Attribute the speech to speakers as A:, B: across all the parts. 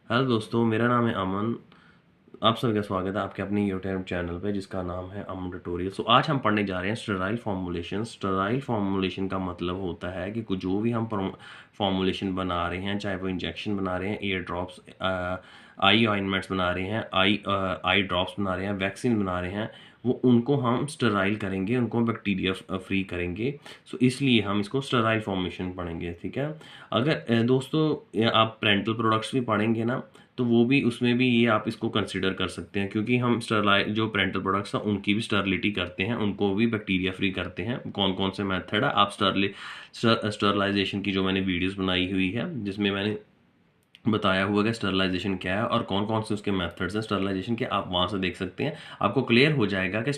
A: Hello दोस्तों, मेरा नाम है अमन। आप सबका स्वागत है आपके अपने यूट्यूब चैनल पे जिसका नाम है अमन ट्यूटोरियल। सो आज हम पढ़ने जा रहे हैं स्टेराइल फॉर्मूलेशन। स्टेराइल फॉर्मूलेशन का मतलब होता है कि कुछ जो भी हम फॉर्मूलेशन बना रहे हैं, चाहे वो इंजेक्शन बना रहे हैं, एयर ड्रॉप्स, आई ऑइंटमेंट्स बना रहे हैं, आई ड्रॉप्स बना रहे हैं, वैक्सीन बना रहे हैं, वो उनको हम स्टेराइल करेंगे, उनको बैक्टीरिया फ्री करेंगे। सो इसलिए हम इसको स्टेराइल फॉर्मेशन पढ़ेंगे, ठीक है। अगर दोस्तों आप पेरेंटल प्रोडक्ट्स भी पढ़ेंगे ना, तो वो भी उसमें भी ये आप इसको कंसिडर कर सकते हैं, क्योंकि हम स्टरलाइज जो पेरेंटल प्रोडक्ट्स हैं उनकी भी स्टरलिटी करते हैं, उनको भी बैक्टीरिया फ्री करते हैं। कौन कौन से मेथड है, आप स्टरलाइजेशन की जो मैंने वीडियोस बनाई हुई है जिसमें मैंने बताया हुआ कि स्टरलाइजेशन क्या है और कौन कौन से उसके मेथड्स हैं स्टरलाइजेशन के, आप वहाँ से देख सकते हैं। आपको क्लियर हो जाएगा कि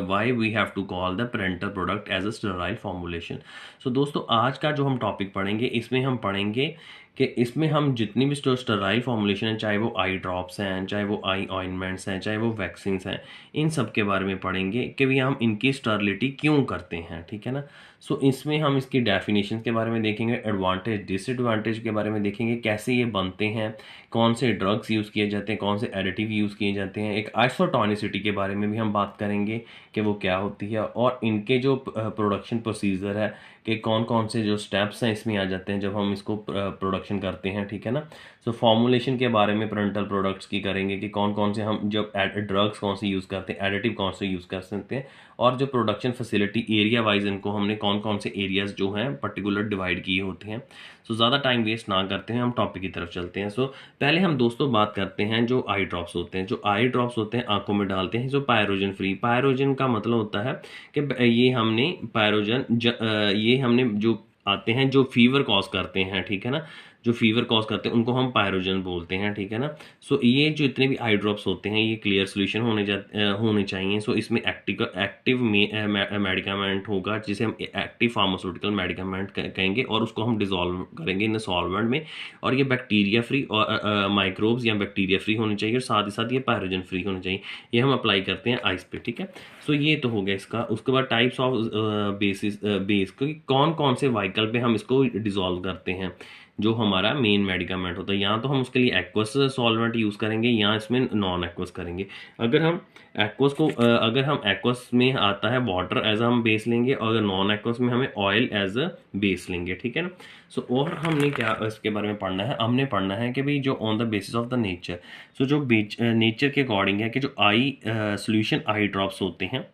A: why we have to call the parental product as a sterile formulation. So दोस्तों, आज का जो हम टॉपिक पढ़ेंगे इसमें हम पढ़ेंगे कि इसमें हम जितनी भी स्टराइल फॉर्मुलेशन हैं, चाहे वो आई ड्रॉप्स हैं, चाहे वो आई ऑइंटमेंट्स हैं, चाहे वो वैक्सीन हैं, इन सब के बारे में पढ़ेंगे कि भैया हम इनकी स्टरलिटी क्यों करते हैं, ठीक है ना। सो इसमें हम इसकी डेफिनेशन के बारे में देखेंगे, एडवांटेज डिसएडवांटेज के बारे में देखेंगे, कैसे ये बनते हैं, कौन से ड्रग्स यूज़ किए जाते हैं, कौन से एडिटिव यूज़ किए जाते हैं, एक आइसोटोनिसिटी के बारे में भी हम बात करेंगे कि वो क्या होती है, और इनके जो प्रोडक्शन प्रोसीजर है कि कौन कौन से जो स्टेप्स हैं इसमें आ जाते हैं जब हम इसको प्रोडक्शन करते हैं, ठीक है ना। सो फॉर्मुलेशन के बारे में पेरेंटल प्रोडक्ट्स की करेंगे कि कौन कौन से हम जब ड्रग्स कौन से यूज़ करते हैं, एडिटिव कौन से यूज़ कर सकते हैं, और जो प्रोडक्शन फैसिलिटी एरिया वाइज इनको हमने कौन कौन से एरियाज जो हैं पर्टिकुलर डिवाइड किए होते हैं। सो ज़्यादा टाइम वेस्ट ना करते हैं, हम टॉपिक की तरफ चलते हैं। सो पहले हम दोस्तों बात करते हैं जो आई ड्रॉप्स होते हैं। जो आई ड्रॉप्स होते हैं आंखों में डालते हैं, जो पायरोजन फ्री। पायरोजन का मतलब होता है कि ये हमने ये हमने जो आते हैं जो फीवर कॉज करते हैं, ठीक है ना, जो फीवर कॉज करते हैं उनको हम पायरोजन बोलते हैं, ठीक है ना। सो ये जो इतने भी आई ड्रॉप्स होते हैं ये क्लियर सोल्यूशन होने चाहिए। सो इसमें एक्टिव मेडिकामेंट होगा जिसे हम एक्टिव फार्मास्यूटिकल मेडिकामेंट कहेंगे, और उसको हम डिजोल्व करेंगे इन सॉल्वेंट में। और ये बैक्टीरिया फ्री और माइक्रोब्स या बैक्टीरिया फ्री होने चाहिए, और साथ ही साथ ये पायरोजन फ्री होने चाहिए। ये हम अप्लाई करते हैं आइस पे, ठीक है। सो ये तो हो गया इसका। उसके बाद टाइप्स ऑफ बेस, क्योंकि कौन कौन से व्हीकल पे हम इसको डिजोल्व करते हैं, जो हमारा मेन मेडिकामेंट होता है। यहाँ तो हम उसके लिए एक्वस सॉल्वेंट यूज़ करेंगे, यहाँ इसमें नॉन एक्वस करेंगे। अगर हम एक्वस में आता है वाटर एज हम बेस लेंगे, और अगर नॉन एक्वस में हमें ऑयल एज अ बेस लेंगे, ठीक है ना। सो और हमने क्या इसके बारे में पढ़ना है, हमने पढ़ना है कि भाई जो on the basis of the nature. So जो नेचर के अकॉर्डिंग है कि जो आई सोल्यूशन आई ड्रॉप्स होते हैं,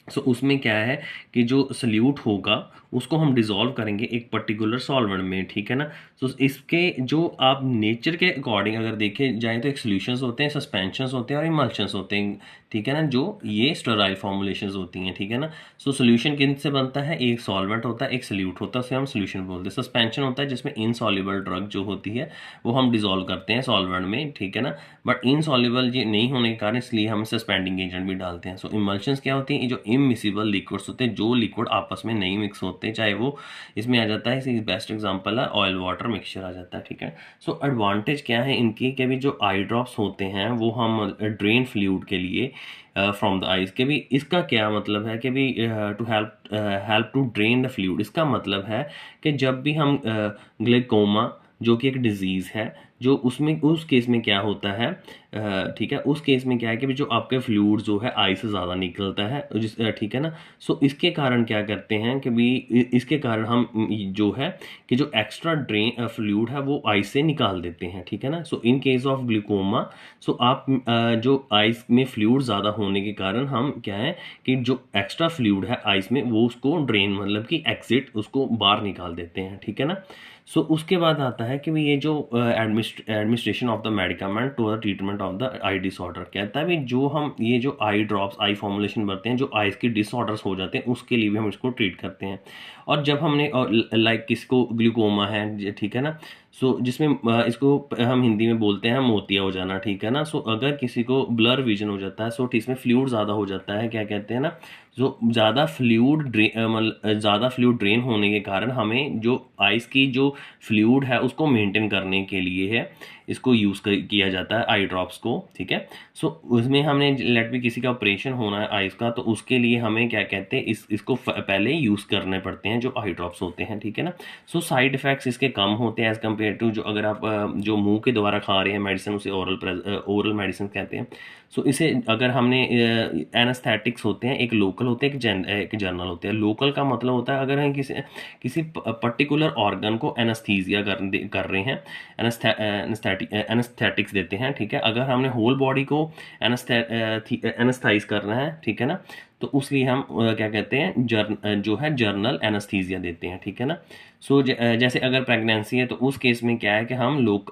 A: सो उसमें क्या है कि जो सल्यूट होगा उसको हम डिज़ोल्व करेंगे एक पर्टिकुलर सॉल्वेंट में, ठीक है ना। सो इसके जो आप नेचर के अकॉर्डिंग अगर देखे जाए तो एक सोल्यूशंस होते हैं, सस्पेंशंस होते हैं और इमल्शंस होते हैं, ठीक है ना, जो ये स्टेराइल फॉर्मुलेशंस होती हैं, ठीक है ना। सो सोल्यूशन किन से बनता है, एक सॉल्वेंट होता है, एक सल्यूट होता है, उसे हम सोल्यूशन बोलते हैं। सस्पेंशन होता है जिसमें इनसॉल्युबल ड्रग जो होती है वो हम डिज़ोल्व करते हैं सॉल्वेंट में, ठीक है ना। बट इनसॉल्युबल ये नहीं होने के कारण इसलिए हम सस्पेंडिंग एजेंट भी डालते हैं। सो इमल्शंस क्या होती हैं, जो इमिसिबल लिक्विड्स होते हैं, जो लिक्विड आपस में नहीं मिक्स होते, चाहे वो इसमें आ जाता है, इसी बेस्ट एग्जांपल है ऑयल वाटर मिक्सचर आ जाता है, ठीक है। सो एडवांटेज क्या है इनकी कि भी जो आई ड्रॉप्स होते हैं वो हम ड्रेन फ्लूइड के लिए फ्रॉम द आइज के भी, इसका क्या मतलब है कि भी to help to drain the fluid. इसका मतलब है कि जब भी हम ग्लाइकोमा जो कि एक डिजीज़ है, जो उसमें उस केस में क्या होता है, ठीक है, उस केस में क्या है कि जो आपके फ्लूइड जो है आई से ज़्यादा निकलता है, ठीक है ना। सो इसके कारण क्या करते हैं कि भी इसके कारण हम जो है कि जो एक्स्ट्रा ड्रेन फ्लूइड है वो आई से निकाल देते हैं, ठीक है ना। सो इन केस ऑफ ग्लूकोमा, सो आप जो आइस में फ्लूइड ज़्यादा होने के कारण हम क्या है कि जो एक्स्ट्रा फ्लूइड है आइस में वो उसको ड्रेन मतलब कि एग्जिट उसको बाहर निकाल देते हैं, ठीक है ना। सो उसके बाद आता है कि भी ये जो administration of the medicament to the treatment of the eye disorder, कहता है भी जो हम ये जो आई ड्रॉप्स आई फॉर्मुलेशन बनते हैं जो आइज की डिसऑर्डर्स हो जाते हैं उसके लिए भी हम इसको ट्रीट करते हैं। और जब हमने लाइक किसको ग्लूकोमा है, ठीक है ना, सो जिसमें इसको हम हिंदी में बोलते हैं मोतिया हो जाना, ठीक है ना। सो अगर किसी को ब्लर विजन हो जाता है, सो इसमें फ्लूइड ज़्यादा हो जाता है, क्या कहते हैं ना, जो ज़्यादा फ्लूइड ड्रेन होने के कारण हमें जो आइस की जो फ्लूइड है उसको मेंटेन करने के लिए है इसको यूज़ किया जाता है आई ड्रॉप्स को, ठीक है। सो उसमें हमने लेट भी किसी का ऑपरेशन होना है आइस का, तो उसके लिए हमें क्या कहते हैं इसको पहले यूज़ करने पड़ते हैं जो आई ड्रॉप्स होते हैं, ठीक है ना। सो साइड इफ़ेक्ट्स इसके कम होते हैं एज़ कम्पेयर कंपेयर टू जो अगर आप जो मुंह के द्वारा खा रहे हैं मेडिसिन, उसे ओरल मेडिसिन कहते हैं। सो इसे अगर हमने एनास्थेटिक्स होते हैं, एक लोकल होते हैं, एक जनरल होते हैं। लोकल का मतलब होता है अगर हम किसी किसी पर्टिकुलर ऑर्गन को एनास्थीसिया कर रहे हैं, एनास्थेटिक्स देते हैं, ठीक है। अगर हमने होल बॉडी को एनास्थाइज करना है, ठीक है ना, तो उसलिए हम क्या कहते हैं, जो है जर्नल एनास्थीसिया देते हैं, ठीक है ना। सो जैसे अगर प्रेगनेंसी है तो उस केस में क्या है कि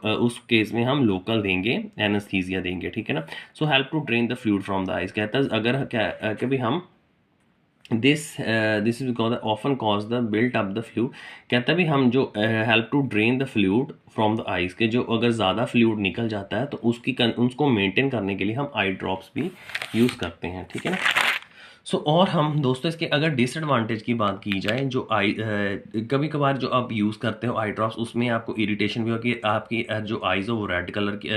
A: उस केस में हम लोकल देंगे, एनास्थीसिया देंगे, ठीक है ना। So help to drain the fluid from the eyes, कहता है अगर क्या कभी हम this is because often cause the built up the fluid, कहता है भी हम जो help to drain the fluid from the eyes के जो अगर ज़्यादा फ्लूइड निकल जाता है तो उसको मेंटेन करने के लिए हम आई ड्रॉप्स भी यूज़ करते हैं, ठीक है ना। सो और हम दोस्तों इसके अगर डिसएडवांटेज की बात की जाए, जो कभी कभार जो आप यूज़ करते हो आई ड्रॉप्स, उसमें आपको इरिटेशन भी होगी, आपकी जो आइज़ हो वो रेड कलर की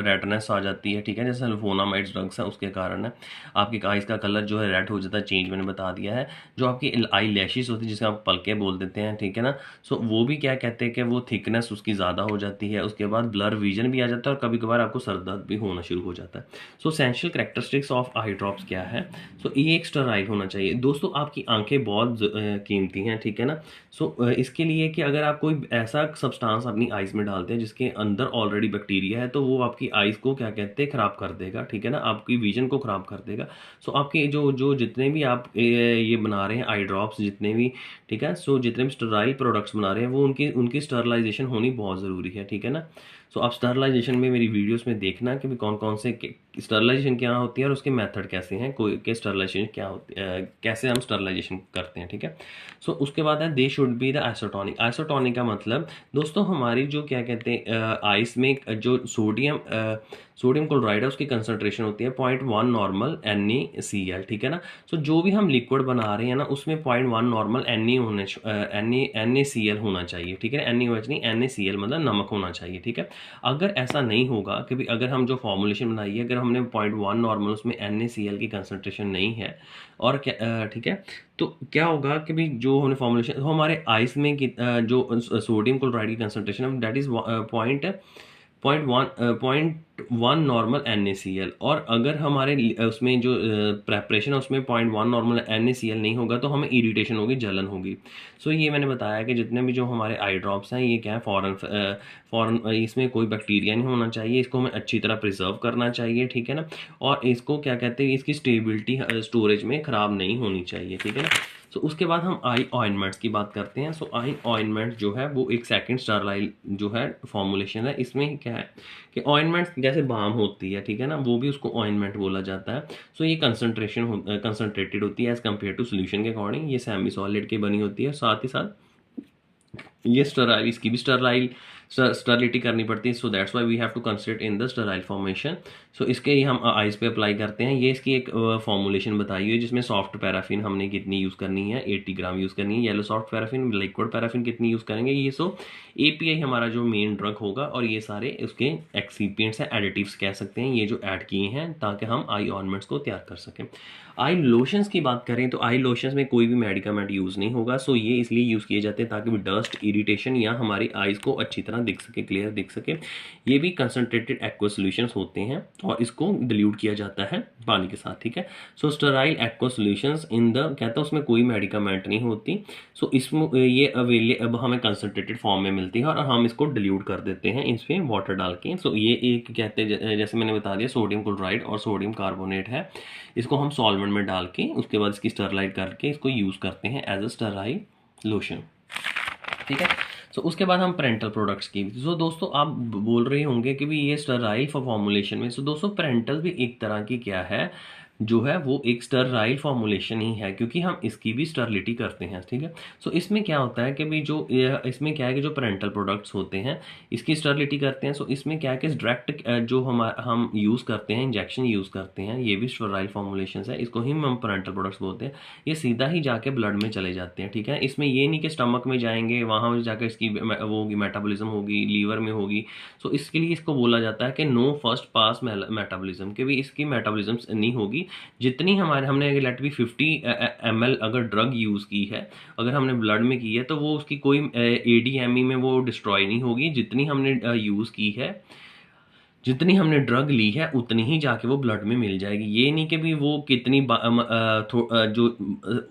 A: रेडनेस आ जाती है, ठीक है। जैसे सल्फोनामाइड्स ड्रग्स हैं उसके कारण है आपकी आइज़ का कलर जो है रेड हो जाता है, चेंज मैंने बता दिया है। जो आपकी आई लैशेज होती है जिसे आप पलके बोल देते हैं, ठीक है ना। सो वो भी क्या कहते हैं कि वो थिकनेस उसकी ज़्यादा हो जाती है, उसके बाद ब्लर विजन भी आ जाता है और कभी कभार आपको सर दर्द भी होना शुरू हो जाता है। सो essential characteristics of eye drops क्या है। सो ये एक स्टेरॉइड होना चाहिए। दोस्तों आपकी आंखें बहुत कीमती हैं, ठीक है ना। सो इसके लिए कि अगर आप कोई ऐसा सब्सटेंस अपनी आइज़ में डालते हैं जिसके अंदर ऑलरेडी बैक्टीरिया है तो वो आपकी आइज़ को क्या कहते हैं ख़राब कर देगा, ठीक है ना, आपकी विजन को ख़राब कर देगा। सो आपके जो जो जितने भी आप ये बना रहे हैं आई ड्रॉप्स जितने भी, ठीक है, सो जितने भी स्टेरॉइड प्रोडक्ट्स बना रहे हैं वो उनकी स्टरलाइजेशन होनी बहुत ज़रूरी है, ठीक है ना। सो आप स्टरलाइजेशन में मेरी वीडियोस में देखना कि भी कौन कौन से स्टरलाइजेशन क्या होती है और उसके मेथड कैसे हैं, कोई के स्टरलाइजेशन क्या होती है, कैसे हम स्टरलाइजेशन करते हैं, ठीक है। सो उसके बाद है they should be the isotonic. Isotonic का मतलब दोस्तों हमारी जो क्या कहते हैं आइस में जो सोडियम क्लोराइड है उसकी कंसनट्रेशन होती है 0.1 नॉर्मल NaCl, ठीक है ना। सो जो भी हम लिक्विड बना रहे हैं ना उसमें 0.1 नॉर्मल NaCl होना चाहिए, ठीक है। NaOH नहीं, NaCl मतलब नमक होना चाहिए, ठीक है। अगर ऐसा नहीं होगा कि अगर हम जो फॉर्मुलेशन बनाई है अगर हमने 0.1 नॉर्मल उसमें NaCl की कंसनट्रेशन नहीं है और क्या ठीक है, तो क्या होगा कि भी जो हमने फॉर्मुलेशन तो हमारे आइस में जो सोडियम क्लोराइड की कंसनट्रेशन है that is point one normal NaCl, और अगर हमारे उसमें जो प्रेपरेशन है उसमें 0.1 नॉर्मल NaCl नहीं होगा तो हमें इरिटेशन होगी, जलन होगी। सो ये मैंने बताया कि जितने भी जो हमारे आई ड्रॉप्स हैं ये क्या है फॉरन इसमें कोई बैक्टीरिया नहीं होना चाहिए, इसको हमें अच्छी तरह प्रिजर्व करना चाहिए, ठीक है ना। और इसको क्या कहते हैं इसकी स्टेबिलिटी स्टोरेज में ख़राब नहीं होनी चाहिए, ठीक है ना। सो उसके बाद हम आई ऑइनमेंट्स की बात करते हैं। सो आई ऑइनमेंट जो है वो एक सेकंड स्टरलाइल जो है फॉर्मुलेशन है। इसमें क्या है कि ऑइनमेंट्स जैसे बाम होती है, ठीक है ना, वो भी उसको ऑइनमेंट बोला जाता है। सो ये कंसनट्रेटेड होती है एज कम्पेयर टू सोल्यूशन के अकॉर्डिंग, ये सेमी सॉलिड की बनी होती है, साथ ही साथ ये स्टराइल, इसकी भी स्टरलिटी करनी पड़ती है। So that's why we have to consider in the sterile formation. So इसके ही हम आइज पे अप्लाई करते हैं। ये इसकी एक फॉर्मुलेशन बताई हुई है जिसमें सॉफ्ट पैराफिन हमने कितनी यूज़ करनी है, 80 ग्राम यूज़ करनी है। Yellow soft paraffin, liquid paraffin कितनी यूज़ करेंगे, ये सो API हमारा जो मेन ड्रग होगा और ये सारे उसके एक्सीपियंट्स हैं, एडिटिव्स कह सकते हैं, ये जो ऐड किए हैं ताकि हम आई ऑर्नामेंट्स को तैयार कर सकें। आई लोशंस की बात करें तो आई लोशंस में कोई भी मेडिकामेंट यूज़ नहीं होगा। सो ये इसलिए यूज़ किए जाते हैं ताकि वो डस्ट इरिटेशन या हमारी आइज़ को अच्छी तरह दिख सके, क्लियर दिख सके। ये भी कंसनट्रेटेड एक्वा सॉल्यूशंस होते हैं और इसको डिल्यूट किया जाता है पानी के साथ, ठीक है। So sterile aqua solutions in the कहता है उसमें कोई मेडिकामेंट नहीं होती। सो इसमें ये अब हमें कंसनट्रेटेड फॉर्म में मिलती है और हम इसको डिल्यूट कर देते हैं इसमें वाटर डाल के। सो ये एक कहते हैं जैसे मैंने बता दिया सोडियम क्लोराइड और सोडियम कार्बोनेट है, इसको हम सॉल्वेंट में डाल के उसके बाद इसकी स्टरलाइट करके इसको यूज़ करते हैं एज अ स्टराइल लोशन, ठीक है। सो उसके बाद हम पेरेंटल प्रोडक्ट्स की। सो दोस्तों आप बोल रहे होंगे कि भी ये स्टराइल फॉर्मुलेशन में, सो दोस्तों पेरेंटल भी एक तरह की क्या है जो है वो एक स्टरलाइल फॉर्मुलेशन ही है क्योंकि हम इसकी भी स्टरलिटी करते हैं, ठीक है। सो इसमें क्या होता है कि भी जो इसमें क्या है कि जो पेरेंटल प्रोडक्ट्स होते हैं इसकी स्टरलिटी करते हैं। सो इसमें क्या है कि डायरेक्ट जो हम यूज़ करते हैं, इंजेक्शन यूज़ करते हैं, ये भी स्टरलाइल फॉर्मुलेशन है, इसको ही हम पेरेंटल प्रोडक्ट्स बोलते हैं। ये सीधा ही जाके ब्लड में चले जाते हैं, ठीक है। इसमें ये नहीं कि स्टमक में जाएंगे वहाँ जाकर इसकी वो होगी मेटाबॉलिज्म होगी, लीवर में होगी। सो इसके लिए इसको बोला जाता है कि नो फर्स्ट पास मेटाबॉलिज्म, कि भी इसकी मेटाबॉलिज्म नहीं होगी, जितनी हमारे हमने लेट बी 50 ml अगर ड्रग यूज़ की है, अगर हमने ब्लड में की है, तो वो उसकी कोई ADME में वो डिस्ट्रॉय नहीं होगी। जितनी हमने यूज़ की है, जितनी हमने ड्रग ली है, उतनी ही जाके वो ब्लड में मिल जाएगी। ये नहीं कि भी वो कितनी जो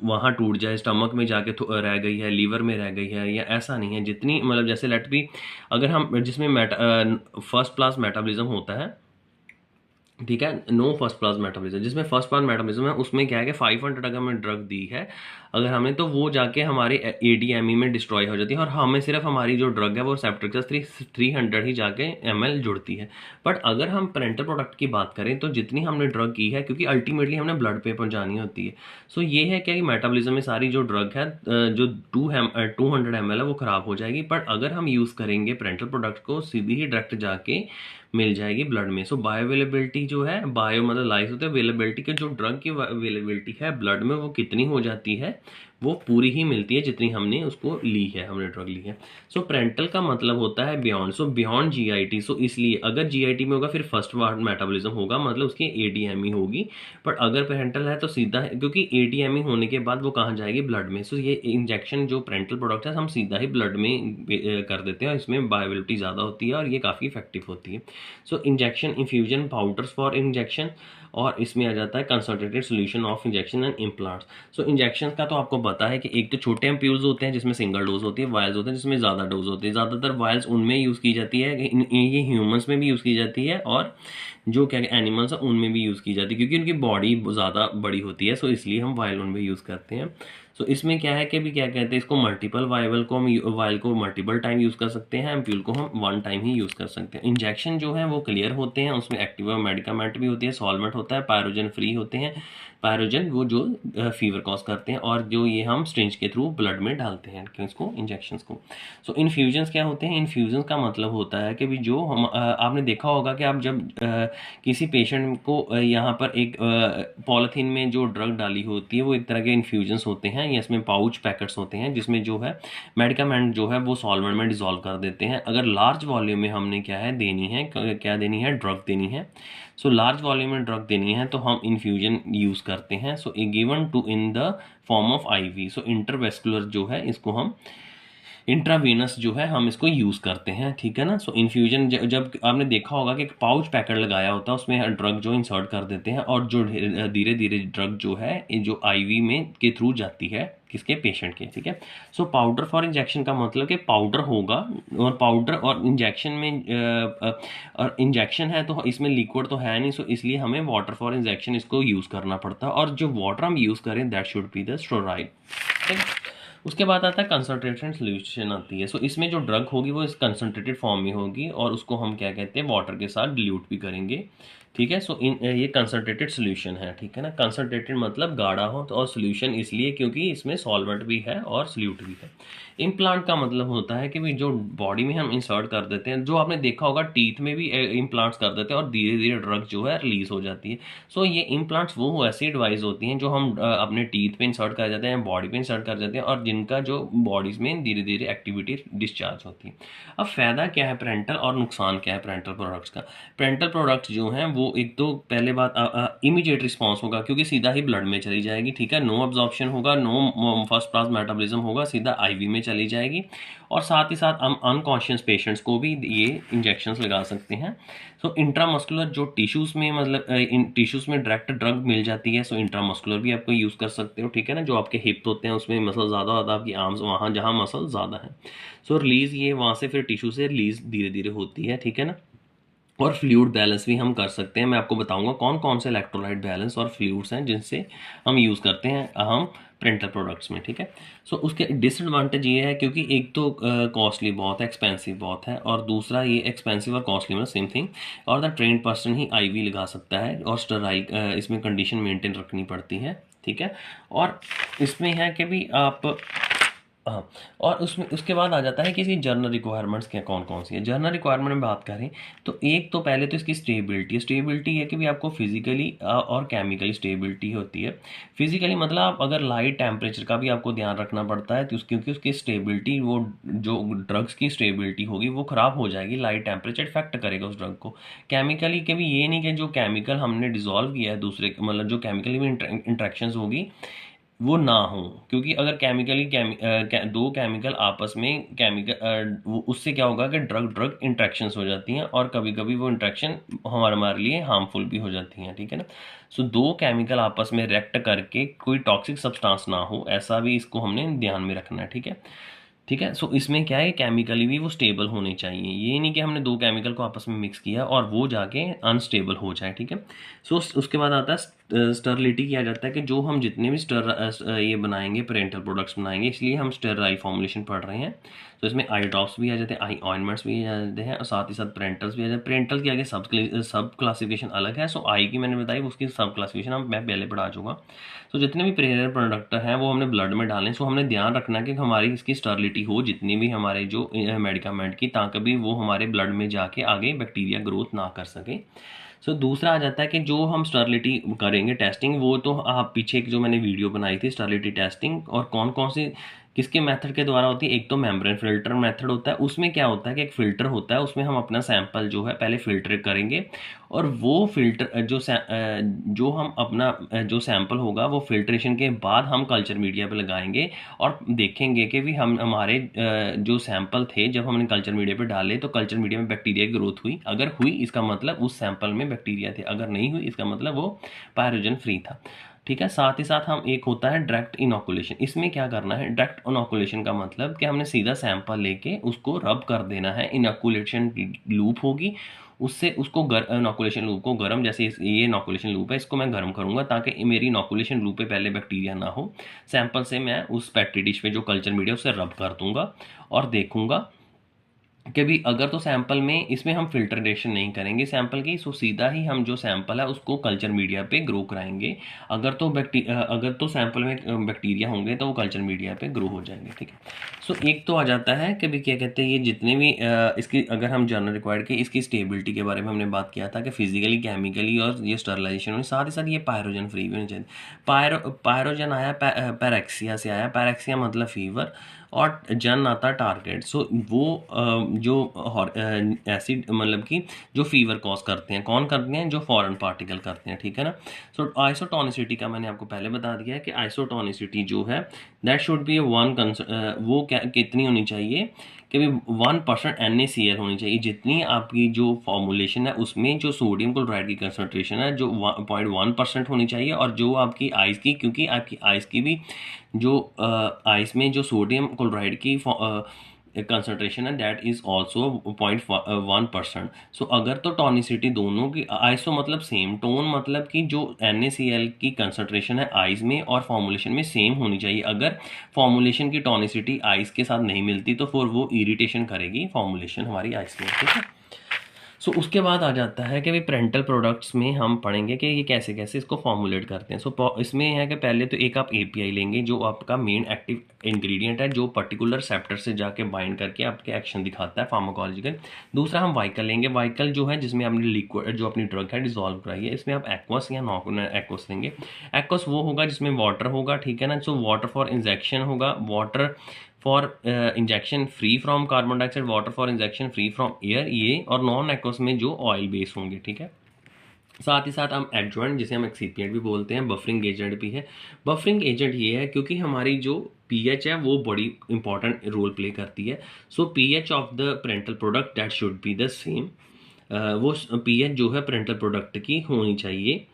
A: वहाँ टूट जाए, स्टमक में जाके रह गई है, लीवर में रह गई है, या ऐसा नहीं है। जितनी मतलब जैसे लेट बी अगर हम जिसमें फर्स्ट क्लास मेटाबॉलिज्म होता है, ठीक है, नो फर्स्ट क्लास मेटाबॉलिज्म, जिसमें फर्स्ट क्लास मेटाबॉलिज्म है, उसमें क्या है कि 500 अगर हमें ड्रग दी है अगर हमें, तो वो जाके हमारे ADME में डिस्ट्रॉय हो जाती है, और हमें सिर्फ हमारी जो ड्रग है वो सेप्टेक्सस 300 ही जाके ml जुड़ती है। बट अगर हम पेरेंटल प्रोडक्ट की बात करें, तो जितनी हमने ड्रग की है, क्योंकि अल्टीमेटली हमने ब्लड पे पहुंचानी होती है, सो ये है कि मेटाबॉलिज्म में सारी जो ड्रग है जो 200 ml है वो ख़राब हो जाएगी। बट अगर हम यूज़ करेंगे पेरेंटल प्रोडक्ट को, सीधी ही डायरेक्ट जाके मिल जाएगी ब्लड में। सो बायो अवेलेबिलिटी जो है, बायो मतलब लाइस होते हैं, अवेलेबिलिटी के जो ड्रग की अवेलेबिलिटी है ब्लड में, वो कितनी हो जाती है, वो पूरी ही मिलती है जितनी हमने उसको ली है, हमने ड्रग ली है। सो पेरेंटल का मतलब होता है बियॉन्ड, सो बियॉन्ड GIT। सो इसलिए अगर GIT में होगा फिर फर्स्ट वार्ड मेटाबॉलिज्म होगा, मतलब उसकी ADME होगी। बट अगर पेरेंटल है तो सीधा है, क्योंकि ADME होने के बाद वो कहाँ जाएगी, ब्लड में। सो ये इंजेक्शन जो पेरेंटल प्रोडक्ट है हम सीधा ही ब्लड में कर देते हैं, और इसमें बायोबिलिटी ज़्यादा होती है और ये काफ़ी इफेक्टिव होती है। So injection, infusion, powders for injection, और इसमें आ जाता है concentrated solution of injection and implants. So injection का तो आपको पता है कि एक तो छोटे एम्प्यूल्स होते हैं जिसमें सिंगल डोज होती है, वायल्स होते हैं जिसमें ज़्यादा डोज होती है। ज़्यादातर वायल्स उनमें यूज़ की जाती है, ये ह्यूमंस में भी यूज़ की जाती है, और जो क्या एनिमल्स हैं उनमें भी यूज़ की जाती है, क्योंकि उनकी बॉडी ज़्यादा बड़ी होती है। सो इसलिए हम वायल उनमें यूज़ करते हैं। सो इसमें क्या है कि भी क्या कहते हैं, इसको मल्टीपल वायल को हम वायल को मल्टीपल टाइम यूज़ कर सकते हैं, एम्प्यूल को हम वन टाइम ही यूज़ कर सकते हैं। इंजेक्शन जो है वो क्लियर होते हैं, उसमें एक्टिव मेडिकामेंट भी होती है, सॉल्वेंट होता है, पायरोजन फ्री होते हैं। पायरोजन वो जो फीवर कॉज करते हैं, और जो ये हम स्ट्रिंज के थ्रू ब्लड में डालते हैं इसको, इंजेक्शंस को। सो इन्फ्यूजन्स क्या होते हैं, इन्फ्यूजन्स का मतलब होता है कि भी जो हम आपने देखा होगा कि आप जब किसी पेशेंट को यहाँ पर एक पॉलीथीन में जो ड्रग डाली होती है, वो एक तरह के इन्फ्यूजन्स होते हैं, या इसमें पाउच पैकेट्स होते हैं जिसमें जो है मेडिकामेंट जो है वो सॉल्वेंट में डिजोल्व कर देते हैं। अगर लार्ज वॉल्यूम में हमने क्या है देनी है, क्या देनी है, ड्रग देनी है। सो लार्ज वॉल्यूम में ड्रग देनी है तो हम इन्फ्यूजन यूज़ करते हैं। So given to in the form of IV। So intravascular जो है इसको हम इंट्रावेनस जो है हम इसको यूज़ करते हैं, ठीक है ना। सो इन्फ्यूजन जब आपने देखा होगा कि एक पाउच पैकेट लगाया होता है, उसमें ड्रग जो इंसर्ट कर देते हैं, और जो धीरे धीरे ड्रग जो है जो IV में के थ्रू जाती है किसके, पेशेंट के, ठीक है। सो पाउडर फॉर इंजेक्शन का मतलब कि पाउडर होगा, और पाउडर और इंजेक्शन में और इंजेक्शन है तो इसमें लिक्विड तो है नहीं, सो इसलिए हमें वाटर फॉर इंजेक्शन इसको यूज़ करना पड़ता है, और जो वाटर हम यूज़ करें that should be the steroid, ठीक है। उसके बाद आता है कंसनट्रेटेड सोल्यूशन आती है। सो इसमें जो ड्रग होगी वो इस कंसनट्रेटेड फॉर्म में होगी, और उसको हम क्या कहते हैं, वाटर के साथ डिल्यूट भी करेंगे, ठीक है। सो ये कंसनट्रेटेड सोल्यूशन है, ठीक है ना। कंसनट्रेटेड मतलब गाढ़ा हो, तो और सोल्यूशन इसलिए क्योंकि इसमें सॉल्वेंट भी है और सोल्यूट भी है। इम्प्लांट का मतलब होता है कि भी जो बॉडी में हम इंसर्ट कर देते हैं, जो आपने देखा होगा टीथ में भी इम्प्लांट्स कर देते हैं, और धीरे धीरे ड्रग जो है रिलीज हो जाती है। सो ये इम्प्लांट्स वो ऐसी डिवाइस होती हैं जो हम अपने टीथ पे इंसर्ट कर जाते हैं, बॉडी पे इंसर्ट कर जाते हैं, और जिनका जो बॉडीज में धीरे धीरे एक्टिविटी डिस्चार्ज होती है। अब फ़ायदा क्या है पेरेंटल, और नुकसान क्या है पेरेंटल प्रोडक्ट्स का। पेरेंटल प्रोडक्ट्स जो हैं वो एक तो पहले बात इमीडिएट रिस्पॉन्स होगा, क्योंकि सीधा ही ब्लड में चली जाएगी, ठीक है। नो अब्जॉर्प्शन होगा, नो फर्स्ट क्लास मेटाबॉलिज्म होगा, सीधा IV में चली जाएगी। और साथ ही साथ हम अनकॉन्शियस पेशेंट्स को भी ये इंजेक्शंस लगा सकते हैं। सो इंट्रामस्कुलर जो टिश्यूज़ में मतलब इन टिश्यूज़ में डायरेक्ट ड्रग मिल जाती है, सो इंट्रामस्कुलर भी आपको यूज़ कर सकते हो, ठीक है ना। जो आपके हिप होते हैं उसमें मसल ज़्यादा होता है, आपकी आर्म्स वहाँ जहाँ मसल ज़्यादा है, सो रिलीज़ ये वहाँ से फिर टिश्यू से रिलीज़ धीरे धीरे होती है, ठीक है ना। और फ्लूइड बैलेंस भी हम कर सकते हैं। मैं आपको बताऊंगा कौन कौन से इलेक्ट्रोलाइट बैलेंस और फ्लूइड्स हैं जिनसे हम यूज़ करते हैं हम पेरेंटल प्रोडक्ट्स में, ठीक है। सो उसके डिसएडवांटेज ये है क्योंकि एक तो कॉस्टली बहुत है, एक्सपेंसिव बहुत है, और दूसरा ये एक्सपेंसिव और कॉस्टली में सेम थिंग, और the trend person he IV लगा सकता है, और स्टेराइल इसमें कंडीशन मेंटेन रखनी पड़ती है, ठीक है। और इसमें है कि भी आप हाँ, और उसमें उसके बाद आ जाता है कि इसकी जर्नल रिक्वायरमेंट्स क्या कौन कौन सी है। जर्नल रिक्वायरमेंट में बात करें तो एक तो पहले तो इसकी स्टेबिलिटी है कि भी आपको फिजिकली और केमिकली स्टेबिलिटी होती है। फिजिकली मतलब आप अगर लाइट टेम्परेचर का भी आपको ध्यान रखना पड़ता है तो क्योंकि उसकी स्टेबिलिटी, वो जो ड्रग्स की स्टेबिलिटी होगी वो ख़राब हो जाएगी, लाइट टेम्परेचर इफेक्ट करेगा उस ड्रग को। केमिकली के भी ये नहीं कि जो केमिकल हमने डिजोल्व किया है दूसरे, मतलब जो केमिकली भी इंट्रैक्शंस होगी वो ना हो, क्योंकि अगर दो केमिकल आपस में उससे क्या होगा कि ड्रग ड्रग इंट्रैक्शंस हो जाती हैं और कभी कभी वो इंट्रैक्शन हमारे लिए हार्मफुल भी हो जाती हैं, ठीक है ना। सो दो केमिकल आपस में रिएक्ट करके कोई टॉक्सिक सब्सटेंस ना हो, ऐसा भी इसको हमने ध्यान में रखना है, ठीक है। ठीक है, सो इसमें क्या है, केमिकली भी वो स्टेबल होने चाहिए, ये नहीं कि हमने दो केमिकल को आपस में मिक्स किया और वो जाके अनस्टेबल हो जाए, ठीक है। सो उसके बाद आता है स्टरलिटी, किया जाता है कि जो हम जितने भी ये बनाएंगे, पेरेंटल प्रोडक्ट्स बनाएंगे, इसलिए हम स्टेराइल फॉर्मुलेशन पढ़ रहे हैं। तो इसमें आई ड्रॉप्स भी आ जाते हैं, आई ऑइंटमेंट्स भी आ जाते हैं और साथ ही साथ पेरेंटल्स भी आ जाते हैं। पेरेंटल के आगे सब क्लासिफिकेशन अलग है। सो आई की मैंने बताई, उसकी सब क्लासिफिकेशन मैं पहले पढ़ा चुका। तो जितने भी पेरेंटल प्रोडक्ट हैं वो हमने ब्लड में डालें। सो हमने ध्यान रखना है कि हमारी इसकी स्टरलिटी हो जितनी भी हमारे जो मेडिकामेंट की, ताकि भी वो हमारे ब्लड में जाके आगे बैक्टीरिया ग्रोथ ना कर सके। सो दूसरा आ जाता है कि जो हम स्टरलिटी करेंगे टेस्टिंग, वो तो आप पीछे जो मैंने वीडियो बनाई थी स्टरलिटी टेस्टिंग, और कौन कौन सी किसके मेथड के द्वारा होती है। एक तो मेम्ब्रेन फिल्टर मेथड होता है, उसमें क्या होता है कि एक फ़िल्टर होता है, उसमें हम अपना सैंपल जो है पहले फ़िल्टर करेंगे और वो फ़िल्टर जो हम अपना जो सैंपल होगा वो फिल्ट्रेशन के बाद हम कल्चर मीडिया पे लगाएंगे और देखेंगे कि भी हम हमारे जो सैंपल थे जब हमने कल्चर मीडिया पे डाले तो कल्चर मीडिया में बैक्टीरिया की ग्रोथ हुई। अगर हुई इसका मतलब उस सैंपल में बैक्टीरिया थे, अगर नहीं हुई इसका मतलब वो पायरोजन फ्री था, ठीक है। साथ ही साथ हम एक होता है डायरेक्ट इनोकुलेशन। इसमें क्या करना है, डायरेक्ट इनोकुलेशन का मतलब कि हमने सीधा सैंपल लेके उसको रब कर देना है। इनोकुलेशन लूप होगी, उससे उसको इनोकुलेशन लूप को गर्म, जैसे ये इनोकुलेशन लूप है, इसको मैं गर्म करूंगा ताकि मेरी इनोकुलेशन लूप पे पहले बैक्टीरिया ना हो। सैंपल से मैं उस पेट्री डिश में जो कल्चर मीडिया उससे रब कर दूंगा और देखूंगा कि भी अगर तो सैंपल में, इसमें हम फिल्ट्रेशन नहीं करेंगे सैंपल की, सो सीधा ही हम जो सैंपल है उसको कल्चर मीडिया पे ग्रो कराएंगे। अगर तो सैंपल में बैक्टीरिया होंगे तो वो कल्चर मीडिया पे ग्रो हो जाएंगे, ठीक है। सो एक तो आ जाता है कि भी क्या कहते हैं, ये जितने भी इसकी अगर हम जर्नल रिक्वायर्ड की इसकी स्टेबिलिटी के बारे में हमने बात किया था कि फिजिकली केमिकली और ये स्टरलाइजेशन होनी, साथ ही साथ ये पायरोजन फ्री भी होनी चाहिए। पायरोजन आया पैरेक्सिया से आया, पैरेक्सिया मतलब फीवर और जन आता टारगेट। सो वो जो एसिड मतलब कि जो फीवर कॉज करते हैं, कौन करते हैं, जो फॉरेन पार्टिकल करते हैं, ठीक है ना। सो आइसोटोनिसिटी का मैंने आपको पहले बता दिया है कि आइसोटोनिसिटी जो है दैट शुड बी वो क्या कितनी होनी चाहिए कि भी 1% NaCl होनी चाहिए। जितनी आपकी जो फॉर्मुलेशन है उसमें जो सोडियम क्लोराइड की कंसनट्रेशन है जो 0.1% होनी चाहिए, और जो आपकी आइस की, क्योंकि आपकी आइस की भी जो आइस में जो सोडियम क्लोराइड की कंसनट्रेशन है दैट इज ऑल्सो 0.1%। सो अगर तो टॉनिसिटी दोनों की, आइसो मतलब सेम, टोन मतलब कि जो NaCl की कंसनट्रेशन है आइस में और फॉर्मुलेशन में सेम होनी चाहिए। अगर फॉर्मुलेशन की टॉनिसिटी आइस के साथ नहीं मिलती तो फिर वो इरिटेशन करेगी फॉर्मुलेशन हमारी आइस में, ठीक है। सो उसके बाद आ जाता है कि भाई पेरेंटल प्रोडक्ट्स में हम पढ़ेंगे कि ये कैसे कैसे इसको फॉर्मुलेट करते हैं। सो इसमें है कि पहले तो एक आप API लेंगे जो आपका मेन एक्टिव इंग्रेडिएंट है, जो पर्टिकुलर सेप्टर से जाके बाइंड करके आपके एक्शन दिखाता है फार्माकोलॉजिकल। दूसरा हम वाइकल लेंगे, वाइकल जो है जिसमें आपने लिक्विड जो अपनी ड्रग है डिजोल्व कराई है, इसमें आप एक्वस या नॉन एक्वस लेंगे। एक्वस वो होगा जिसमें वाटर होगा, ठीक है ना। सो वाटर फॉर इंजेक्शन होगा, water for injection free from carbon dioxide, water for injection free from air, ये, और नॉन एक्वस में जो ऑयल बेस होंगे, ठीक है। साथ ही साथ हम एडजॉइंट जिसे हम एक्सीपिएंट भी बोलते हैं, बफरिंग एजेंट भी है। बफरिंग एजेंट ये है क्योंकि हमारी जो pH है वो बड़ी इंपॉर्टेंट रोल प्ले करती है। सो pH of the parental product that should be the same. वो pH जो है पेरेंटल प्रोडक्ट की होनी चाहिए,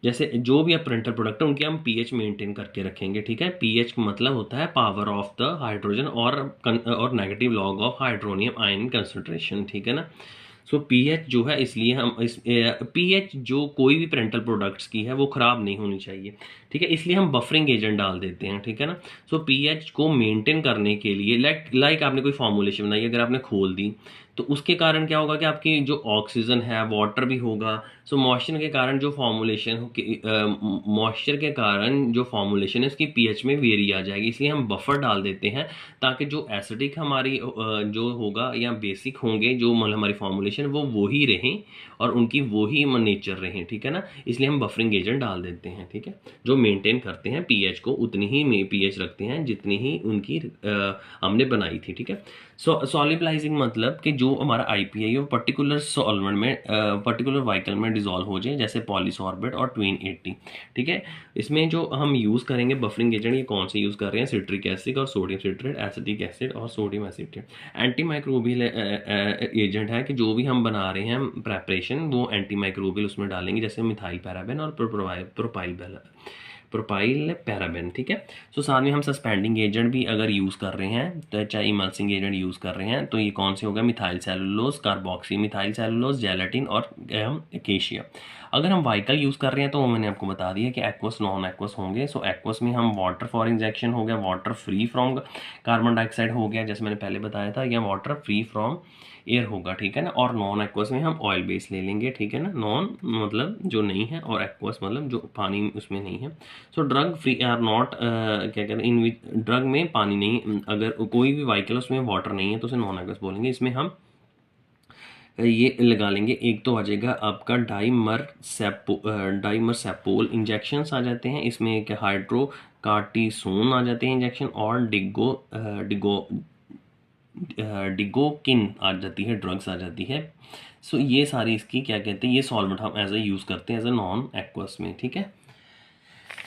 A: जैसे जो भी आप पेरेंटल प्रोडक्ट है उनकी हम pH मेंटेन करके रखेंगे, ठीक है। pH मतलब होता है पावर ऑफ द हाइड्रोजन और negative log of hydronium ion concentration, ठीक है ना। सो pH जो है, इसलिए हम pH जो कोई भी पेरेंटल प्रोडक्ट्स की है वो ख़राब नहीं होनी चाहिए, ठीक है, इसलिए हम बफरिंग एजेंट डाल देते हैं, ठीक है ना। सो pH को मेंटेन करने के लिए लाइक आपने कोई फॉर्मुलेशन बनाई, अगर आपने खोल दी तो उसके कारण क्या होगा कि आपकी जो ऑक्सीजन है, वाटर भी होगा, सो मॉइस्चर के कारण जो फॉर्मुलेशन मॉइस्चर के कारण जो फॉर्मुलेशन है उसकी पीएच में वेरी आ जाएगी, इसलिए हम बफर डाल देते हैं ताकि जो एसिडिक हमारी जो होगा या बेसिक होंगे जो मतलब हमारी फॉर्मुलेशन वो ही रहें और उनकी वो ही नेचर रहें, ठीक है ना। इसलिए हम बफरिंग एजेंट डाल देते हैं, ठीक है, जो मेंटेन करते हैं पीएच को, उतनी ही पीएच रखते हैं जितनी ही उनकी हमने बनाई थी, ठीक है। सॉल्युबलाइजिंग मतलब कि जो हमारा आईपीआई है वो पर्टिकुलर सॉल्वेंट में पर्टिकुलर वाइकल में डिजॉल्व हो जाए, जैसे पॉलीसॉर्बेट और ट्विन 80, ठीक है। इसमें जो हम यूज़ करेंगे बफरिंग एजेंट, ये कौन से यूज़ कर रहे हैं, सिट्रिक एसिड और सोडियम सिट्रेट, एसिटिक एसिड और sodium acetate. Anti microbial agent है कि जो भी हम बना रहे हैं प्रेपरेशन वो एंटी माइक्रोबियल उसमें डालेंगे, जैसे मिथाइल पैराबेन और प्रोपाइल पैराबेन, ठीक है। सो साथ में हम सस्पेंडिंग एजेंट भी अगर यूज़ कर रहे हैं, तो चाहे इमल्सिंग एजेंट यूज़ कर रहे हैं, तो ये कौन से होगा, methyl cellulose, carboxy methyl cellulose, gelatin और एकेशिया। अगर हम वाइकल यूज़ कर रहे हैं तो मैंने आपको बता दिया कि एक्वस नॉन एक्वस होंगे। सो एक्वस में हम वाटर फॉर इंजेक्शन हो गया, water free from carbon dioxide हो गया जैसे मैंने पहले बताया था, या वाटर फ्री फ्रॉम एयर होगा, ठीक है ना। और नॉन एक्वस में हम ऑयल बेस ले लेंगे, ठीक है ना। नॉन मतलब जो नहीं है और एक्वस मतलब जो पानी उसमें नहीं है। So drug free are not क्या कहते हैं, इन ड्रग में पानी नहीं, अगर कोई भी व्हीकल उसमें वाटर नहीं है तो उसे नॉन एक्वस बोलेंगे। इसमें हम ये लगा लेंगे, एक तो आ जाएगा आपका डाइमर सेपोल इंजेक्शंस आ जाते हैं, इसमें एक हाइड्रोकार्टिसोन आ जाते हैं इंजेक्शन, और डिगोकिन आ जाती है, ड्रग्स आ जाती है। सो ये सारी इसकी क्या कहते हैं, ये सॉल्वेंट हम एज ए यूज़ करते हैं एज ए नॉन एक्वस में, ठीक है।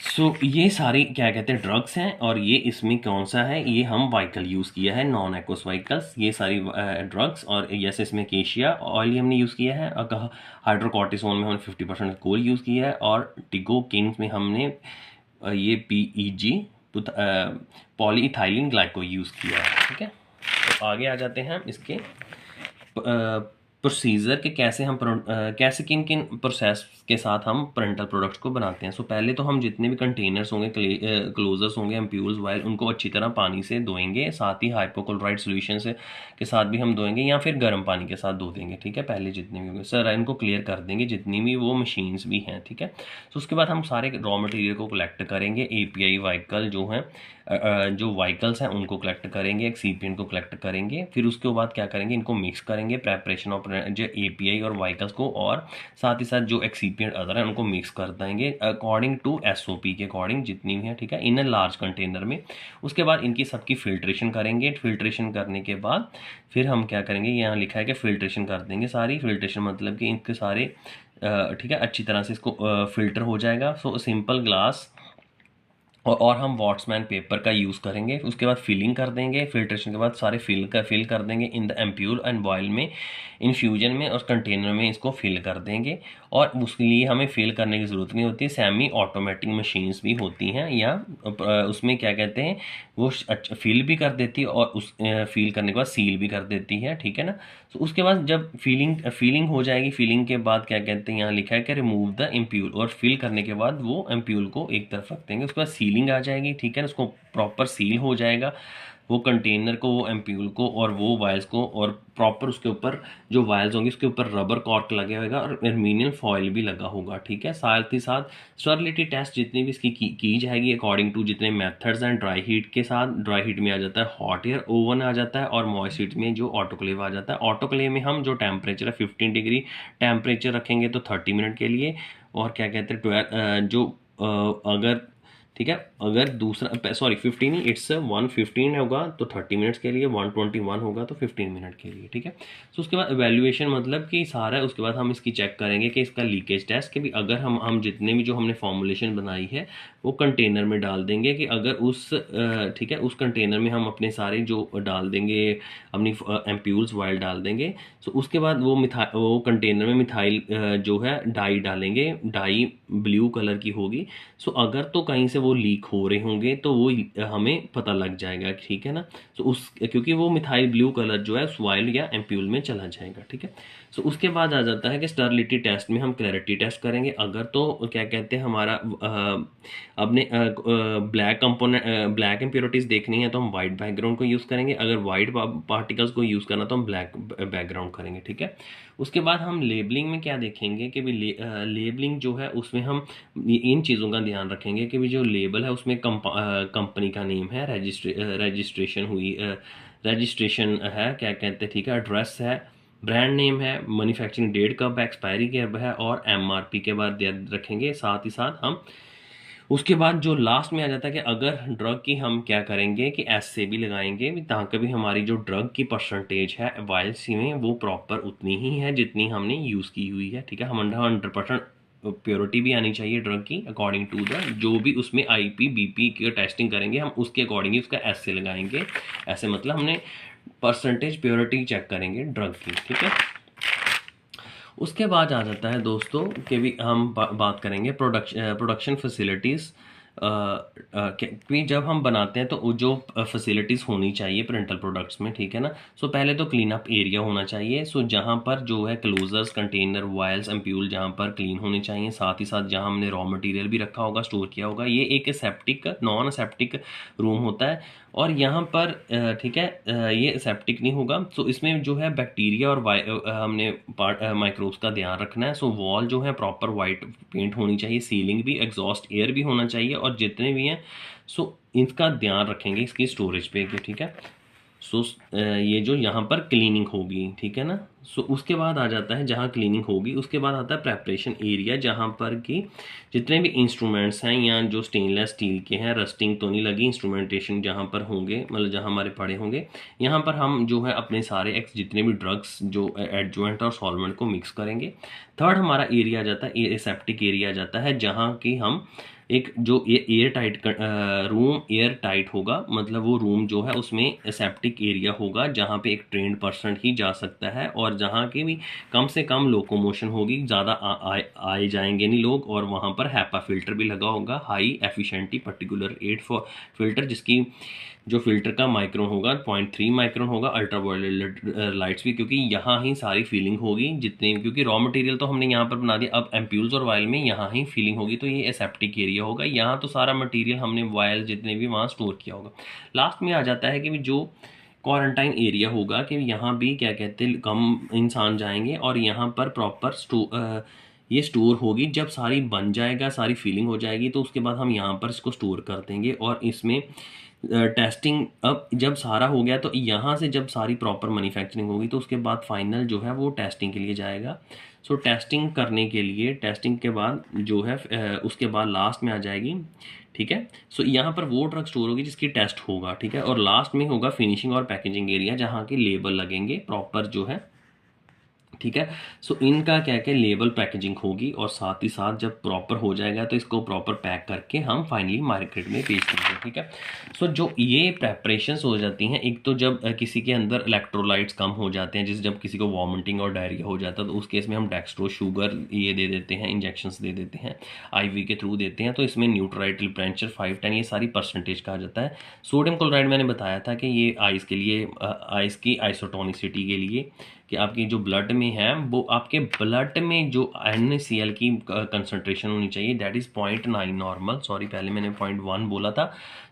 A: सो ये सारी क्या कहते हैं ड्रग्स हैं, और ये इसमें कौन सा है, ये हम वाइकल यूज़ किया है, नॉन एक्वस वाइकल्स, ये सारी ड्रग्स। और जैसे इसमें केशिया ऑयल हमने यूज़ किया है, हाइड्रोकॉर्टिसोन में हमने 50% कोल यूज़ किया है, और टिगोकिन में हमने ये PEG पॉलीइथाइलिन ग्लाइको यूज़ किया है, ठीक है। तो आगे आ जाते हैं हम इसके प्रोसीजर के, कैसे हम कैसे किन किन प्रोसेस के साथ हम पेरेंटल प्रोडक्ट्स को बनाते हैं। सो पहले तो हम जितने भी कंटेनर्स होंगे, क्लोजर्स होंगे, एम्प्यूल्स वायल, उनको अच्छी तरह पानी से धोएंगे, साथ ही हाइपोक्लोराइड सोल्यूशन से के साथ भी हम धोएंगे, या फिर गर्म पानी के साथ धो देंगे, ठीक है। पहले जितने भी होंगे सर इनको क्लियर कर देंगे जितनी भी वो मशीन्स भी हैं, ठीक है। तो उसके बाद हम सारे रॉ मटेरियल को कलेक्ट करेंगे, API वाइकल जो हैं, जो वाइकल्स हैं उनको कलेक्ट करेंगे, एक्सीपिएंट को कलेक्ट करेंगे, फिर उसके बाद क्या करेंगे, इनको मिक्स करेंगे, प्रेपरेशन ऑफ जो API और वाइकल्स को, और साथ ही साथ जो एक्सीपिएंट अदर है उनको मिक्स कर देंगे अकॉर्डिंग टू SOP के अकॉर्डिंग जितनी भी है, ठीक है, इन अ लार्ज कंटेनर में। उसके बाद इनकी सबकी फिल्ट्रेशन करेंगे, फिल्ट्रेशन करने के बाद फिर हम क्या करेंगे, यहाँ लिखा है कि फिल्ट्रेशन कर देंगे सारी, फिल्ट्रेशन मतलब कि इनके सारे ठीक है अच्छी तरह से इसको फिल्टर हो जाएगा। सो सिंपल ग्लास और हम वॉट्समैन पेपर का यूज़ करेंगे। उसके बाद फिलिंग कर देंगे, फिल्ट्रेशन के बाद सारे फिल कर देंगे in the ampoule and boil में, इन्फ्यूजन में और कंटेनर में इसको फिल कर देंगे। और उसके लिए हमें फिल करने की ज़रूरत नहीं होती, सेमी ऑटोमेटिक मशीन्स भी होती हैं, या उसमें क्या कहते हैं वो अच्छा फिल भी कर देती है और उस फिल करने के बाद सील भी कर देती है, ठीक है ना। तो उसके बाद जब फीलिंग हो जाएगी, फीलिंग के बाद क्या कहते हैं, यहाँ लिखा है कि रिमूव द एम्प्यूल, और फिल करने के बाद वो एम्प्यूल को एक तरफ रख देंगे। उसके बाद सीलिंग आ जाएगी, ठीक है ना, उसको प्रॉपर सील हो जाएगा वो कंटेनर को, वो एम्प्यूल को और वो वायल्स को, और प्रॉपर उसके ऊपर जो वायल्स होंगी उसके ऊपर रबर कॉर्क लगे होगा और एल्यूमिनियम फॉयल भी लगा होगा, ठीक है। साथ ही साथ स्टरलिटी टेस्ट जितनी भी इसकी की जाएगी अकॉर्डिंग टू जितने मेथड्स हैं, ड्राई हीट के साथ, ड्राई हीट में आ जाता है हॉट एयर ओवन आ जाता है, और मॉइस्ट हीट में जो ऑटोक्लेव आ जाता है। ऑटोक्लेव में हम जो टेम्परेचर है 15 डिग्री टेम्परेचर रखेंगे तो 30 मिनट के लिए, और क्या कहते हैं 12 जो अगर ठीक है, अगर दूसरा 15 नहीं, इट्स 115 होगा तो 30 मिनट्स के लिए, 121 होगा तो 15 मिनट के लिए, ठीक है। तो उसके बाद एवेल्यूएशन मतलब कि सारा, उसके बाद हम इसकी चेक करेंगे कि इसका लीकेज टेस्ट, कि भी अगर हम जितने भी जो हमने फॉर्मुलेशन बनाई है वो कंटेनर में डाल देंगे, कि अगर उस ठीक है उस कंटेनर में हम अपने सारे जो डाल देंगे अपनी एम्प्यूल्स वाइल डाल देंगे। सो उसके बाद वो कंटेनर में मिथाइल जो है डाई डालेंगे, डाई ब्लू कलर की होगी। सो अगर तो कहीं से वो वो लीक हो रहे होंगे तो वो हमें पता लग जाएगा, ठीक है ना। तो उस क्योंकि वो मिथाइल ब्लू कलर जो है उस वायल या एम्प्यूल में चला जाएगा, ठीक है। सो उसके बाद आ जाता है कि स्टरलिटी टेस्ट में हम क्लैरिटी टेस्ट करेंगे। अगर तो क्या कहते हैं हमारा अपने ब्लैक कंपोनेंट ब्लैक इम्प्योरिटीज़ देखनी है तो हम वाइट बैकग्राउंड को यूज़ करेंगे, अगर वाइट पार्टिकल्स को यूज़ करना तो हम ब्लैक बैकग्राउंड करेंगे, ठीक है। उसके बाद हम लेबलिंग में क्या देखेंगे कि भी लेबलिंग जो है उसमें हम इन चीज़ों का ध्यान रखेंगे कि भी जो लेबल है उसमें कंपनी का नेम है, रजिस्ट्रेशन हुई रजिस्ट्रेशन है, क्या कहते हैं, ठीक है, एड्रेस है, ब्रांड नेम है, मैन्युफैक्चरिंग डेट कब है, एक्सपायरी कब है, और एमआरपी के बाद रखेंगे। साथ ही साथ हम उसके बाद जो लास्ट में आ जाता है कि अगर ड्रग की हम क्या करेंगे कि एस से भी लगाएंगे ताकि भी हमारी जो ड्रग की परसेंटेज है वायल्स में वो प्रॉपर उतनी ही है जितनी हमने यूज़ की हुई है, ठीक है। हम 100% प्योरिटी भी आनी चाहिए ड्रग की अकॉर्डिंग टू द जो भी उसमें आईपी बीपी की टेस्टिंग करेंगे हम उसके अकॉर्डिंग ही उसका एस से लगाएंगे। ऐसे मतलब हमने परसेंटेज प्योरिटी चेक करेंगे ड्रग की, ठीक है। उसके बाद आ जाता है दोस्तों कि भी हम बात करेंगे प्रोडक्शन फैसिलिटीज़ कि जब हम बनाते हैं तो जो फैसिलिटीज़ होनी चाहिए पेरेंटल प्रोडक्ट्स में, ठीक है ना। सो पहले तो क्लीन अप एरिया होना चाहिए, सो जहाँ पर जो है क्लोजर्स कंटेनर वायल्स एम्प्यूल जहाँ पर क्लीन होने चाहिए। साथ ही साथ जहाँ हमने रॉ मटेरियल भी रखा होगा स्टोर किया होगा, ये एक सेप्टिक नॉन सेप्टिक रूम होता है। और यहाँ पर ठीक है ये सेप्टिक नहीं होगा, सो इसमें जो है बैक्टीरिया और हमने माइक्रोब्स का ध्यान रखना है। सो वॉल जो है प्रॉपर वाइट पेंट होनी चाहिए, सीलिंग भी, एग्जॉस्ट एयर भी होना चाहिए, और जितने भी हैं सो इनका ध्यान रखेंगे इसकी स्टोरेज पे, ठीक है। सो ये जो यहाँ पर क्लीनिंग होगी, ठीक है ना। सो उसके बाद आ जाता है जहाँ क्लीनिंग होगी उसके बाद आता है प्रेपरेशन एरिया, जहाँ पर कि जितने भी इंस्ट्रूमेंट्स हैं या जो स्टेनलेस स्टील के हैं, रस्टिंग तो नहीं लगी, इंस्ट्रूमेंटेशन जहाँ पर होंगे मतलब जहाँ हमारे पड़े होंगे, यहाँ पर हम जो है अपने सारे जितने भी ड्रग्स जो एडजुएंट और सॉल्वेंट को मिक्स करेंगे। थर्ड हमारा एरिया आ जाता है एसेप्टिक एरिया आ जाता है, जहाँ की हम एक जो air tight room air tight होगा, मतलब वो रूम जो है उसमें सेप्टिक एरिया होगा जहाँ पे एक ट्रेंड पर्सन ही जा सकता है, और जहाँ की भी कम से कम लोकोमोशन होगी, ज़्यादा आए जाएंगे नहीं लोग, और वहाँ पर हैपा फिल्टर भी लगा होगा, हाई एफिशिएंटी पर्टिकुलर 8 फिल्टर, जिसकी जो फिल्टर का माइक्रोन होगा 0.3 माइक्रोन होगा, अल्ट्रावायलेट लाइट्स भी, क्योंकि यहाँ ही सारी फीलिंग होगी जितने, क्योंकि रॉ मटेरियल तो हमने यहाँ पर बना दिया, अब एम्प्यूल्स और वायल में यहाँ ही फीलिंग होगी, तो ये एसेप्टिक एरिया होगा। यहाँ तो सारा मटेरियल हमने वायल जितने भी वहाँ स्टोर किया होगा। लास्ट में आ जाता है कि जो क्वारंटाइन एरिया होगा कि यहाँ भी क्या कहते हैं कम इंसान जाएंगे, और यहाँ पर प्रॉपर ये स्टोर होगी। जब सारी बन जाएगा, सारी फीलिंग हो जाएगी, तो उसके बाद हम यहाँ पर इसको स्टोर कर देंगे, और इसमें टेस्टिंग अब जब सारा हो गया तो यहाँ से जब सारी प्रॉपर मैन्युफैक्चरिंग होगी तो उसके बाद फाइनल जो है वो टेस्टिंग के लिए जाएगा। सो टेस्टिंग करने के लिए टेस्टिंग के बाद जो है उसके बाद लास्ट में आ जाएगी, ठीक है। सो यहाँ पर वो ड्रग स्टोर होगी जिसकी टेस्ट होगा, ठीक है, और लास्ट में होगा फिनिशिंग और पैकेजिंग एरिया जहाँ के लेबल लगेंगे प्रॉपर जो है, ठीक है। सो इनका क्या क्या लेबल पैकेजिंग होगी, और साथ ही साथ जब प्रॉपर हो जाएगा तो इसको प्रॉपर पैक करके हम फाइनली मार्केट में बेच देंगे, ठीक है। सो जो ये प्रेपरेशंस हो जाती हैं, एक तो जब किसी के अंदर इलेक्ट्रोलाइट्स कम हो जाते हैं, जैसे जब किसी को वॉमिटिंग और डायरिया हो जाता है तो उस केस में हम डेक्स्ट्रो शुगर ये दे देते हैं, इंजेक्शंस दे देते हैं, आईवी के थ्रू देते हैं, तो इसमें न्यूट्राइट लिप्रेंचर 510 ये सारी परसेंटेज कहा जाता है। सोडियम क्लोराइड मैंने बताया था कि ये आइस के लिए आइस की आइसोटोनिसिटी के लिए कि आपकी जो ब्लड में है वो आपके ब्लड में जो NaCl की कंसंट्रेशन होनी चाहिए दैट इज़ 0.9 नॉर्मल, सॉरी पहले मैंने 0.1 बोला था।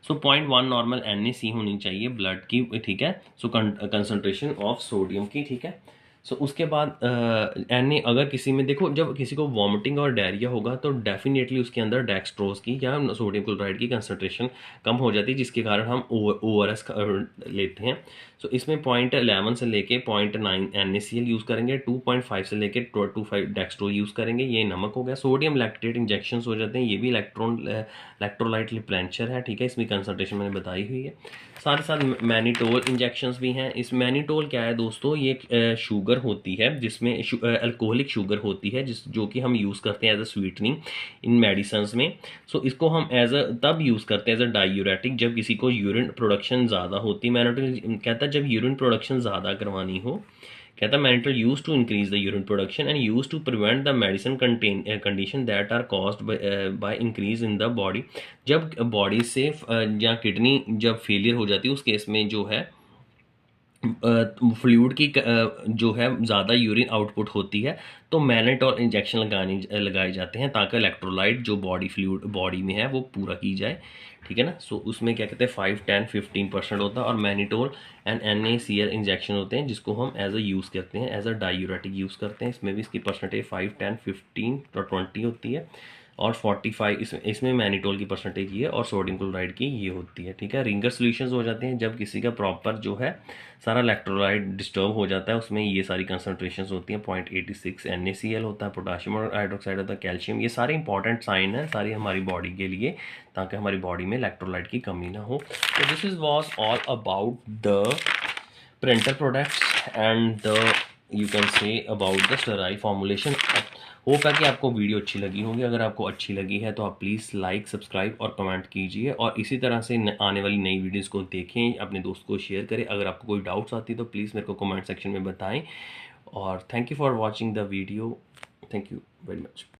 A: सो 0.1 नॉर्मल NaC होनी चाहिए ब्लड की, ठीक है। सो कंसंट्रेशन ऑफ सोडियम की, ठीक है। सो उसके बाद Na अगर किसी में देखो जब किसी को वॉमिटिंग और डायरिया होगा तो डेफिनेटली उसके अंदर डेक्सट्रोज की या सोडियम क्लोराइड की कंसंट्रेशन कम हो जाती है, जिसके कारण हम ORS लेते हैं। सो इसमें 0.11 से लेके 0.9 NaCl यूज़ करेंगे, 2.5 से लेके 2.25 डेक्सट्रो यूज़ करेंगे, ये नमक हो गया। सोडियम लैक्टेट इंजेक्शंस हो जाते हैं, ये भी इलेक्ट्रोलाइट लिप्रेंचर है, ठीक है, इसमें कंसंट्रेशन मैंने बताई हुई है। साथ ही साथ मैनिटोल इंजेक्शंस भी हैं। इस मैनिटोल क्या है दोस्तों, ये शुगर होती है जिसमें अल्कोहलिक शुगर होती है जो कि हम यूज़ करते हैं as a sweetening in medicines में। सो इसको हम तब यूज़ करते हैं एज अ डायूरेटिक जब किसी को यूरिन प्रोडक्शन ज़्यादा होती है। मैनिटोल कहता है जब यूरिन प्रोडक्शन ज़्यादा करवानी हो कहता है mannitol use to increase the urine production and use to prevent the medicine condition that are caused by increase in the body. जब बॉडी से या किडनी जब फेलियर हो जाती है उस केस में जो है फ्लूइड की जो है ज़्यादा यूरिन आउटपुट होती है, तो मैनेटोल इंजेक्शन लगाए जाते हैं ताकि इलेक्ट्रोलाइट जो बॉडी में है वो पूरा की जाए। ठीक है ना। सो उसमें क्या कहते हैं 5, 10, 15% होता है और मैनिटोल एंड NaCl इंजेक्शन होते हैं जिसको हम एज अ यूज़ करते हैं, एज अ डायूरेटिक यूज़ करते हैं। इसमें भी इसकी परसेंटेज 5, 10, 15 और 20 होती है और 45 इसमें मैनिटोल की परसेंटेज ये और सोडियम क्लोराइड की ये होती है। ठीक है। रिंगर सॉल्यूशंस हो जाते हैं जब किसी का प्रॉपर जो है सारा इलेक्ट्रोलाइट डिस्टर्ब हो जाता है, उसमें ये सारी कंसनट्रेशंस होती हैं। 0.86 NaCl होता है, पोटाशियम हाइड्रोक्साइड होता है, कैल्शियम। ये सारे इंपॉर्टेंट साइन है सारी हमारी बॉडी के लिए ताकि हमारी बॉडी में इलेक्ट्रोलाइट की कमी ना हो। तो this is was all about the printer products and the you can say about the sterile formulation. Hope है कि आपको वीडियो अच्छी लगी होगी। अगर आपको अच्छी लगी है तो आप प्लीज़ लाइक, सब्सक्राइब और कमेंट कीजिए और इसी तरह से आने वाली नई वीडियोस को देखें, अपने दोस्त को शेयर करें। अगर आपको कोई डाउट्स आती है तो प्लीज़ मेरे को कमेंट सेक्शन में बताएं और thank you for watching the video. Thank you very much.